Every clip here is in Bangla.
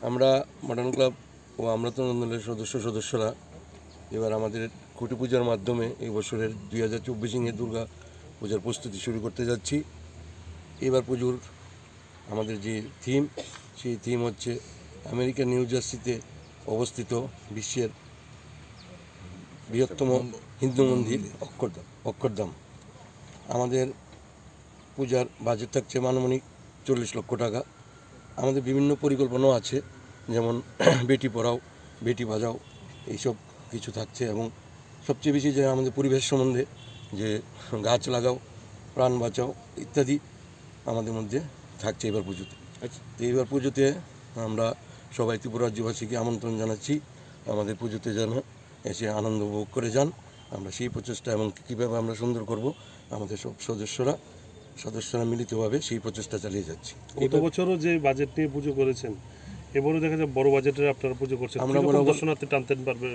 আমরা মডার্ন ক্লাব ও আমন্ত্রণ দলের সদস্যরা এবার আমাদের খুঁটি পূজার মাধ্যমে এই বছরের 2024 দুর্গা পূজার প্রস্তুতি শুরু করতে যাচ্ছি। এবার পুজোর আমাদের যে থিম, সেই থিম হচ্ছে আমেরিকার নিউ জার্সিতে অবস্থিত বিশ্বের বৃহত্তম হিন্দু মন্দির অক্ষরধাম। আমাদের পূজার বাজেট থাকছে মানমানিক 40 লক্ষ টাকা। আমাদের বিভিন্ন পরিকল্পনাও আছে, যেমন বেটি পড়াও বেটি বাঁচাও এইসব কিছু থাকছে, এবং সবচেয়ে বেশি যে আমাদের পরিবেশ সম্বন্ধে যে গাছ লাগাও প্রাণ বাঁচাও ইত্যাদি আমাদের মধ্যে থাকছে এবার পুজোতে। তো এইবার পুজোতে আমরা সবাই ত্রিপুরা রাজ্যবাসীকে আমন্ত্রণ জানাচ্ছি আমাদের পুজোতে যেন এসে আনন্দ উপভোগ করে যান। আমরা সেই প্রচেষ্টা এবং কীভাবে আমরা সুন্দর করব আমাদের সব সদস্যরা মিলিতভাবে সেই প্রচেষ্টা চালিয়ে যাচ্ছি। গত বছরও যে বাজেট নিয়ে পুজো করেছেন, এবারও দেখা যায় বড় বাজেটের আপনারা পুজো করছেন, আমরা দর্শনার্থী টানতে পারবেন?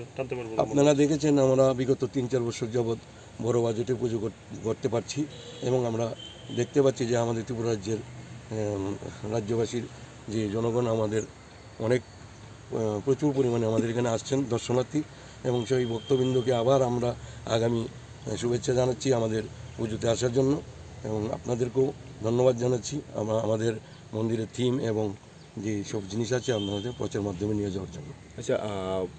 আপনারা দেখেছেন আমরা বিগত 3-4 বছর যাবৎ বড় বাজেটে পুজো করতে পারছি, এবং আমরা দেখতে পাচ্ছি যে আমাদের ত্রিপুরা রাজ্যের রাজ্যবাসীর যে জনগণ আমাদের অনেক প্রচুর পরিমাণে আমাদের এখানে আসছেন দর্শনার্থী, এবং সেই ভক্তবৃন্দকে আবার আমরা আগামী শুভেচ্ছা জানাচ্ছি আমাদের পুজোতে আসার জন্য, এবং আপনাদেরকেও ধন্যবাদ জানাচ্ছি আমাদের মন্দিরের থিম এবং যে সব জিনিস আছে আপনাদের প্রচার মাধ্যমে নিয়ে যাওয়ার জন্য। আচ্ছা,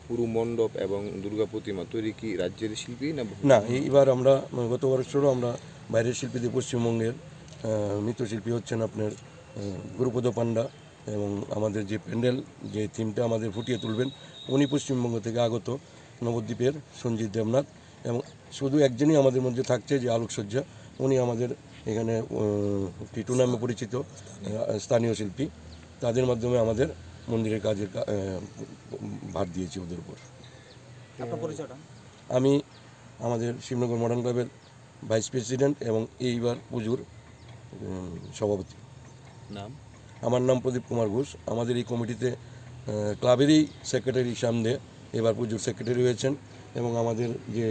পুরো মণ্ডপ এবং দুর্গা প্রতিমা তৈরি কি রাজ্যের শিল্পী না, এইবার আমরা গত বছরও আমরা বাইরের শিল্পীদের, পশ্চিমবঙ্গের নৃত্যশিল্পী হচ্ছেন আপনার গুরুপদ পান্ডা, এবং আমাদের যে প্যান্ডেল যে থিমটা আমাদের ফুটিয়ে তুলবেন উনি পশ্চিমবঙ্গ থেকে আগত নবদ্বীপের সঞ্জিত দেবনাথ, এবং শুধু একজনই আমাদের মধ্যে থাকছে যে আলোকসজ্জা, উনি আমাদের এখানে টিটু নামে পরিচিত স্থানীয় শিল্পী। তাদের মাধ্যমে আমাদের মন্দিরের কাজের ভার দিয়েছি ওদের উপর। আমি আমাদের শিবনগর মডার্ন ক্লাবের ভাইস প্রেসিডেন্ট এবং এইবার পুজোর সভাপতি। নাম? আমার নাম প্রদীপ কুমার ঘোষ। আমাদের এই কমিটিতে ক্লাবেরই সেক্রেটারি সামনে এবার পুজোর সেক্রেটারি হয়েছেন, এবং আমাদের যে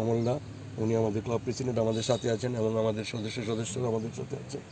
অমলদা উনি আমাদের ক্লাব প্রেসিডেন্ট আমাদের সাথে আছেন, এবং আমাদের সদস্যরা আমাদের সাথে আছেন।